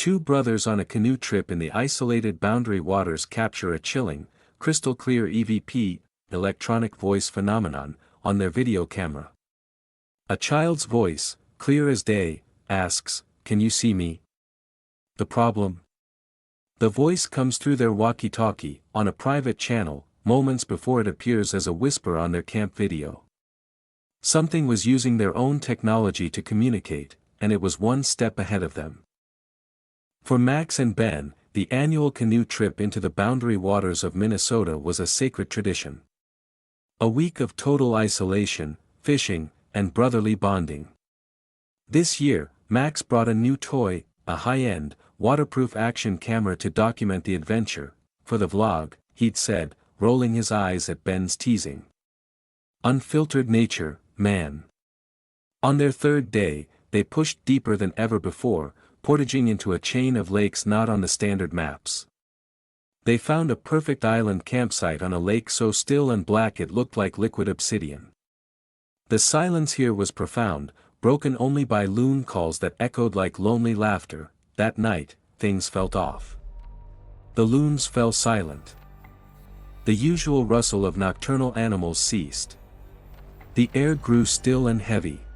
Two brothers on a canoe trip in the isolated boundary waters capture a chilling, crystal-clear EVP, electronic voice phenomenon, on their video camera. A child's voice, clear as day, asks, "Can you see me?" The problem? The voice comes through their walkie-talkie, on a private channel, moments before it appears as a whisper on their camp video. Something was using their own technology to communicate, and it was one step ahead of them. For Max and Ben, the annual canoe trip into the boundary waters of Minnesota was a sacred tradition. A week of total isolation, fishing, and brotherly bonding. This year, Max brought a new toy, a high-end, waterproof action camera to document the adventure. "For the vlog," he'd said, rolling his eyes at Ben's teasing. Unfiltered nature, man. On their third day, they pushed deeper than ever before, portaging into a chain of lakes not on the standard maps. They found a perfect island campsite on a lake so still and black it looked like liquid obsidian. The silence here was profound, broken only by loon calls that echoed like lonely laughter. That night, things felt off. The loons fell silent. The usual rustle of nocturnal animals ceased. The air grew still and heavy.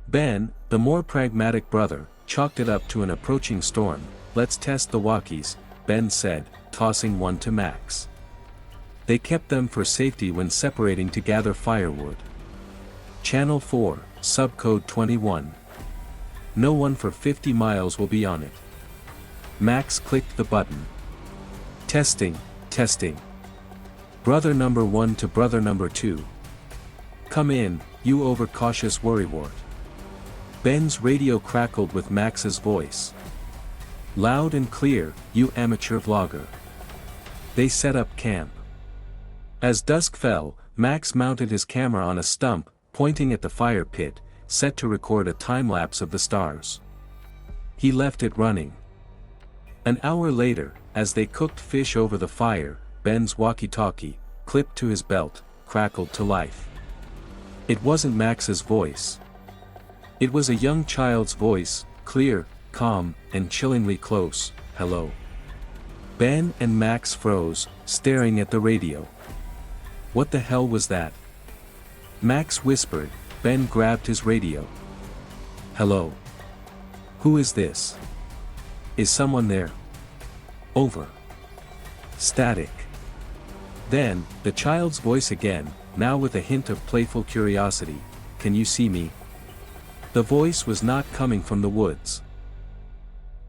Ben, the more pragmatic brother, chalked it up to an approaching storm. "Let's test the walkies," Ben said, tossing one to Max. They kept them for safety when separating to gather firewood. Channel 4, subcode 21. No one for 50 miles will be on it. Max clicked the button. Testing, testing. Brother number 1 to brother number 2. "Come in, you overcautious worrywart." Ben's radio crackled with Max's voice. "Loud and clear, you amateur vlogger." They set up camp. As dusk fell, Max mounted his camera on a stump, pointing at the fire pit, set to record a time-lapse of the stars. He left it running. An hour later, as they cooked fish over the fire, Ben's walkie-talkie, clipped to his belt, crackled to life. It wasn't Max's voice. It was a young child's voice, clear, calm, and chillingly close. "Hello." Ben and Max froze, staring at the radio. What the hell was that? Max whispered. Ben grabbed his radio. "Hello. Who is this? Is someone there? Over." Static. Then, the child's voice again, now with a hint of playful curiosity. "Can you see me?" The voice was not coming from the woods.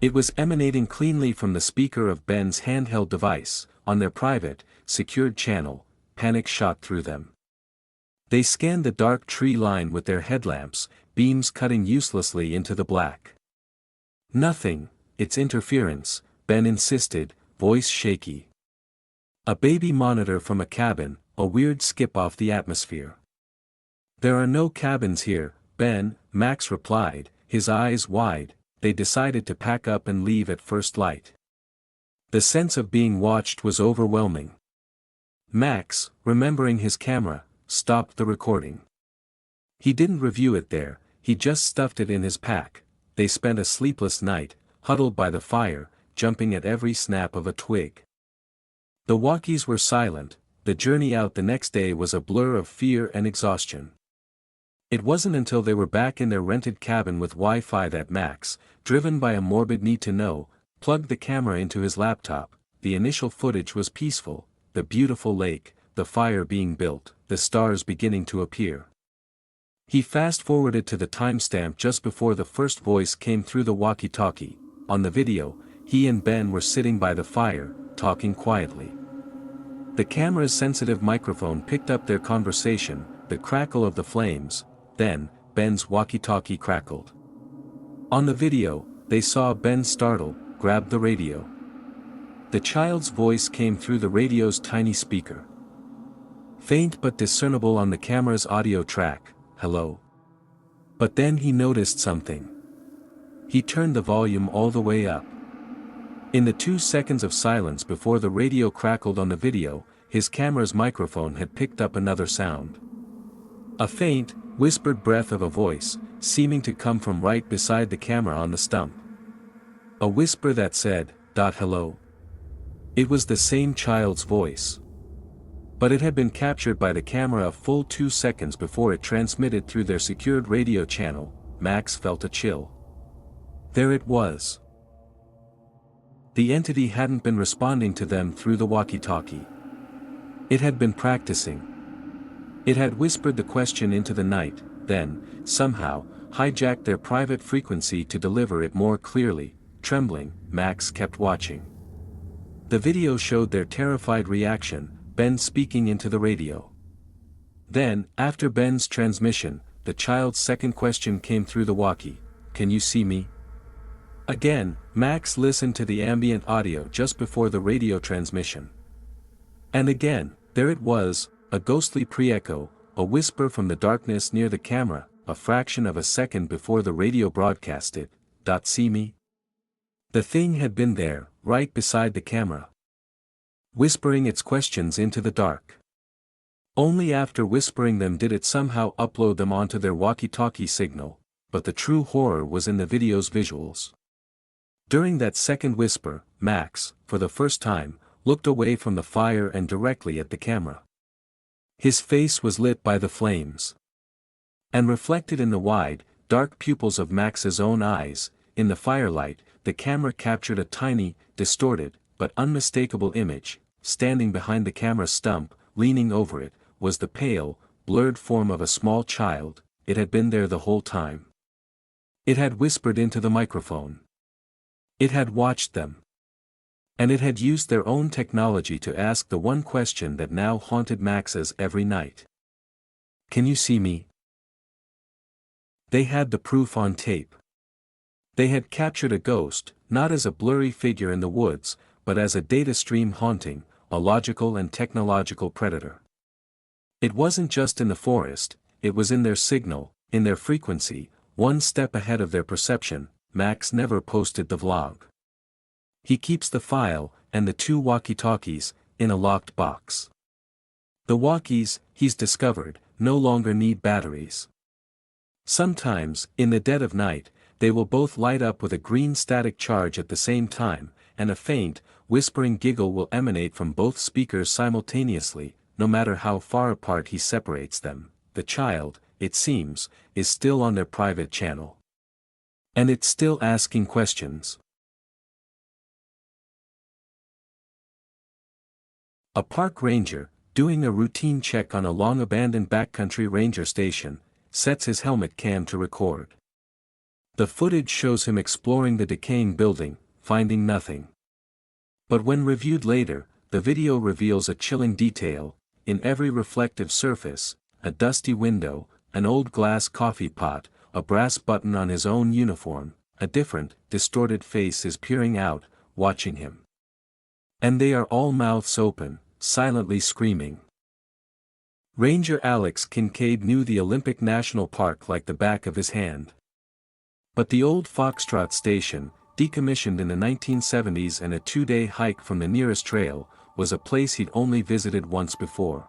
It was emanating cleanly from the speaker of Ben's handheld device. On their private, secured channel, panic shot through them. They scanned the dark tree line with their headlamps, beams cutting uselessly into the black. "Nothing, it's interference," Ben insisted, voice shaky. "A baby monitor from a cabin, a weird skip off the atmosphere." "There are no cabins here, Ben," Max replied, his eyes wide. They decided to pack up and leave at first light. The sense of being watched was overwhelming. Max, remembering his camera, stopped the recording. He didn't review it there, he just stuffed it in his pack. They spent a sleepless night, huddled by the fire, jumping at every snap of a twig. The walkies were silent. The journey out the next day was a blur of fear and exhaustion. It wasn't until they were back in their rented cabin with Wi-Fi that Max, driven by a morbid need to know, plugged the camera into his laptop. The initial footage was peaceful, the beautiful lake, the fire being built, the stars beginning to appear. He fast-forwarded to the timestamp just before the first voice came through the walkie-talkie. On the video, he and Ben were sitting by the fire, talking quietly. The camera's sensitive microphone picked up their conversation, the crackle of the flames. Then, Ben's walkie-talkie crackled. On the video, they saw Ben startle, grab the radio. The child's voice came through the radio's tiny speaker. Faint but discernible on the camera's audio track, "Hello." But then he noticed something. He turned the volume all the way up. In the 2 seconds of silence before the radio crackled on the video, his camera's microphone had picked up another sound. A faint, whispered breath of a voice, seeming to come from right beside the camera on the stump. A whisper that said, "Hello." It was the same child's voice. But it had been captured by the camera a full 2 seconds before it transmitted through their secured radio channel. Max felt a chill. There it was. The entity hadn't been responding to them through the walkie-talkie. It had been practicing. It had whispered the question into the night, then, somehow, hijacked their private frequency to deliver it more clearly. Trembling, Max kept watching. The video showed their terrified reaction, Ben speaking into the radio. Then, after Ben's transmission, the child's second question came through the walkie. "Can you see me?" Again, Max listened to the ambient audio just before the radio transmission. And again, there it was, a ghostly pre-echo, a whisper from the darkness near the camera, a fraction of a second before the radio broadcasted. "See me?" The thing had been there, right beside the camera, whispering its questions into the dark. Only after whispering them did it somehow upload them onto their walkie-talkie signal, but the true horror was in the video's visuals. During that second whisper, Max, for the first time, looked away from the fire and directly at the camera. His face was lit by the flames. And reflected in the wide, dark pupils of Max's own eyes, in the firelight, the camera captured a tiny, distorted, but unmistakable image. Standing behind the camera stump, leaning over it, was the pale, blurred form of a small child. It had been there the whole time. It had whispered into the microphone. It had watched them. And it had used their own technology to ask the one question that now haunted Max's every night. "Can you see me?" They had the proof on tape. They had captured a ghost, not as a blurry figure in the woods, but as a data stream haunting, a logical and technological predator. It wasn't just in the forest, it was in their signal, in their frequency, one step ahead of their perception. Max never posted the vlog. He keeps the file, and the 2 walkie-talkies, in a locked box. The walkies, he's discovered, no longer need batteries. Sometimes, in the dead of night, they will both light up with a green static charge at the same time, and a faint, whispering giggle will emanate from both speakers simultaneously, no matter how far apart he separates them. The child, it seems, is still on their private channel. And it's still asking questions. A park ranger, doing a routine check on a long-abandoned backcountry ranger station, sets his helmet cam to record. The footage shows him exploring the decaying building, finding nothing. But when reviewed later, the video reveals a chilling detail: in every reflective surface, a dusty window, an old glass coffee pot, a brass button on his own uniform, a different, distorted face is peering out, watching him. And they are all mouths open, silently screaming. Ranger Alex Kincaid knew the Olympic National Park like the back of his hand. But the old Foxtrot station, decommissioned in the 1970s and a 2-day hike from the nearest trail, was a place he'd only visited once before.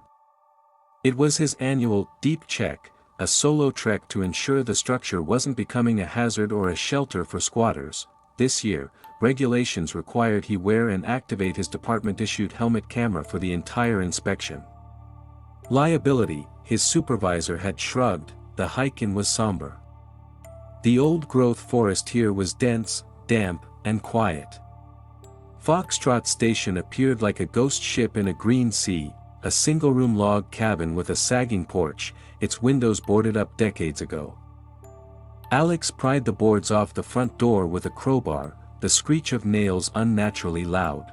It was his annual deep check, a solo trek to ensure the structure wasn't becoming a hazard or a shelter for squatters. This year, regulations required he wear and activate his department-issued helmet camera for the entire inspection. Liability, his supervisor had shrugged. The hike-in was somber. The old-growth forest here was dense, damp, and quiet. Foxtrot Station appeared like a ghost ship in a green sea, a single-room log cabin with a sagging porch, its windows boarded up decades ago. Alex pried the boards off the front door with a crowbar, the screech of nails unnaturally loud.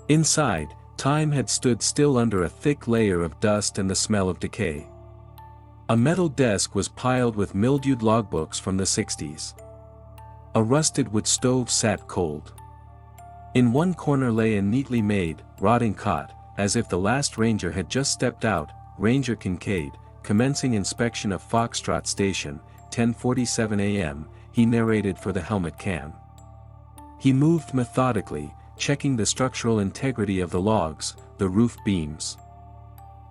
Inside, time had stood still under a thick layer of dust and the smell of decay. A metal desk was piled with mildewed logbooks from the 60s. A rusted wood stove sat cold. In one corner lay a neatly made, rotting cot, as if the last ranger had just stepped out. Ranger Kincaid, commencing inspection of Foxtrot Station, 10:47 a.m., he narrated for the helmet cam. He moved methodically, checking the structural integrity of the logs, the roof beams.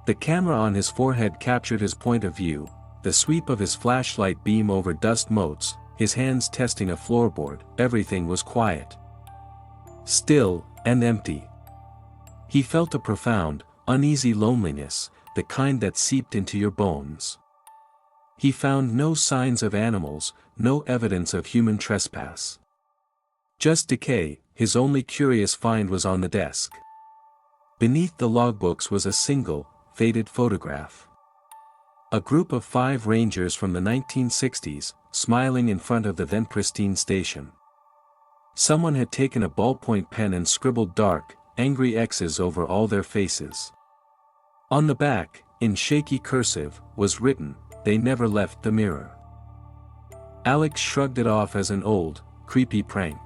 The camera on his forehead captured his point of view, the sweep of his flashlight beam over dust motes, his hands testing a floorboard. Everything was quiet. Still, and empty. He felt a profound, uneasy loneliness, the kind that seeped into your bones. He found no signs of animals, no evidence of human trespass. Just decay. His only curious find was on the desk. Beneath the logbooks was a single, faded photograph. A group of 5 rangers from the 1960s, smiling in front of the then pristine station. Someone had taken a ballpoint pen and scribbled dark, angry X's over all their faces. On the back, in shaky cursive, was written, "They never left the mirror." Alex shrugged it off as an old, creepy prank.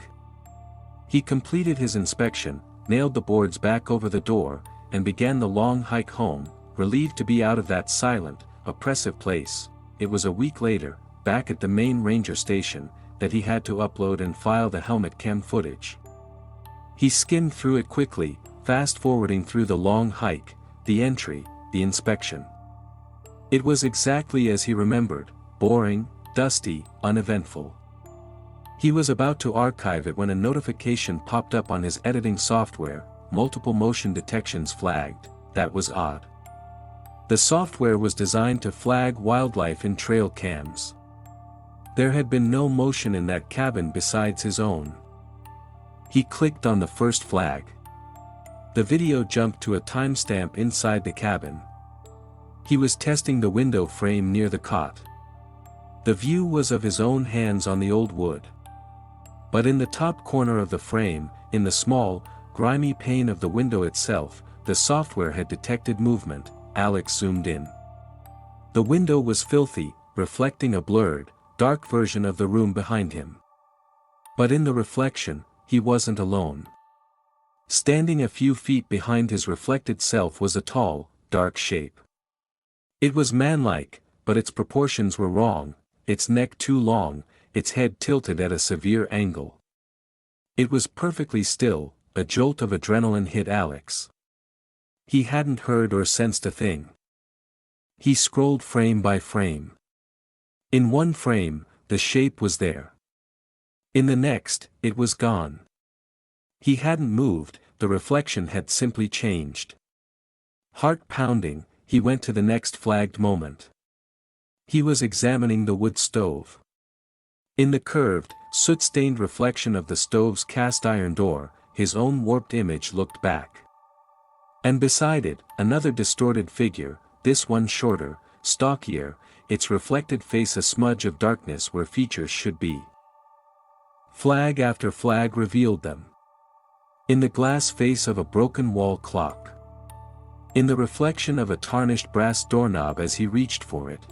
He completed his inspection, nailed the boards back over the door, and began the long hike home, relieved to be out of that silent, oppressive place. It was a week later, back at the main ranger station, that he had to upload and file the helmet cam footage. He skimmed through it quickly, fast-forwarding through the long hike, the entry, the inspection. It was exactly as he remembered, boring, dusty, uneventful. He was about to archive it when a notification popped up on his editing software, multiple motion detections flagged. That was odd. The software was designed to flag wildlife in trail cams. There had been no motion in that cabin besides his own. He clicked on the first flag. The video jumped to a timestamp inside the cabin. He was testing the window frame near the cot. The view was of his own hands on the old wood. But in the top corner of the frame, in the small, grimy pane of the window itself, the software had detected movement. Alex zoomed in. The window was filthy, reflecting a blurred, dark version of the room behind him. But in the reflection, he wasn't alone. Standing a few feet behind his reflected self was a tall, dark shape. It was manlike, but its proportions were wrong, its neck too long, its head tilted at a severe angle. It was perfectly still. A jolt of adrenaline hit Alex. He hadn't heard or sensed a thing. He scrolled frame by frame. In one frame, the shape was there. In the next, it was gone. He hadn't moved, the reflection had simply changed. Heart pounding, he went to the next flagged moment. He was examining the wood stove. In the curved, soot-stained reflection of the stove's cast-iron door, his own warped image looked back. And beside it, another distorted figure, this one shorter, stockier, its reflected face a smudge of darkness where features should be. Flag after flag revealed them. In the glass face of a broken wall clock. In the reflection of a tarnished brass doorknob as he reached for it.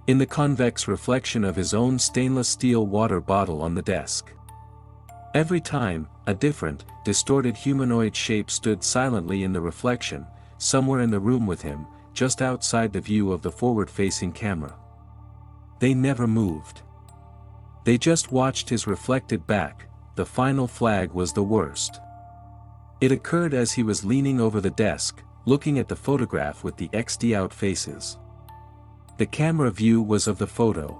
In the convex reflection of his own stainless steel water bottle on the desk. Every time, a different, distorted humanoid shape stood silently in the reflection, somewhere in the room with him, just outside the view of the forward-facing camera. They never moved. They just watched his reflected back. The final flag was the worst. It occurred as he was leaning over the desk, looking at the photograph with the XD-out faces. The camera view was of the photo.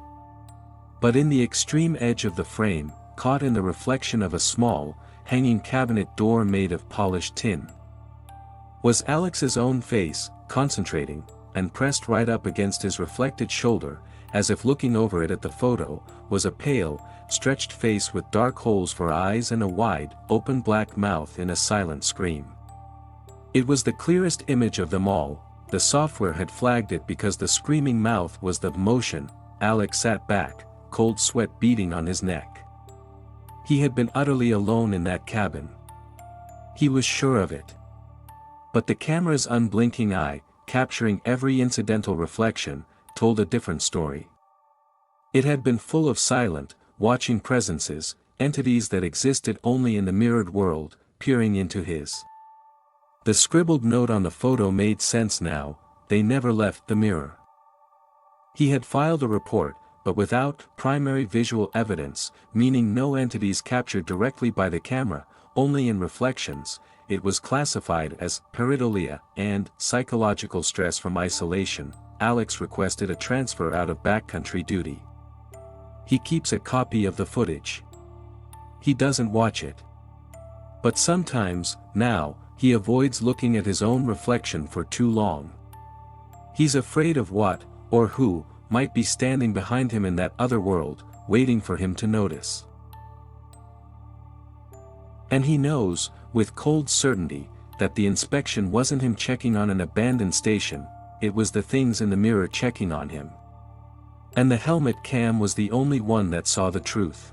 But in the extreme edge of the frame, caught in the reflection of a small, hanging cabinet door made of polished tin, was Alex's own face, concentrating, and pressed right up against his reflected shoulder, as if looking over it at the photo, was a pale, stretched face with dark holes for eyes and a wide, open black mouth in a silent scream. It was the clearest image of them all. The software had flagged it because the screaming mouth was the motion. Alex sat back, cold sweat beading on his neck. He had been utterly alone in that cabin. He was sure of it. But the camera's unblinking eye, capturing every incidental reflection, told a different story. It had been full of silent, watching presences, entities that existed only in the mirrored world, peering into his. The scribbled note on the photo made sense now. They never left the mirror. He had filed a report, but without primary visual evidence, meaning no entities captured directly by the camera, only in reflections. It was classified as pareidolia and psychological stress from isolation. Alex requested a transfer out of backcountry duty. He keeps a copy of the footage. He doesn't watch it. But sometimes, now, he avoids looking at his own reflection for too long. He's afraid of what, or who, might be standing behind him in that other world, waiting for him to notice. And he knows, with cold certainty, that the inspection wasn't him checking on an abandoned station, it was the things in the mirror checking on him. And the helmet cam was the only one that saw the truth.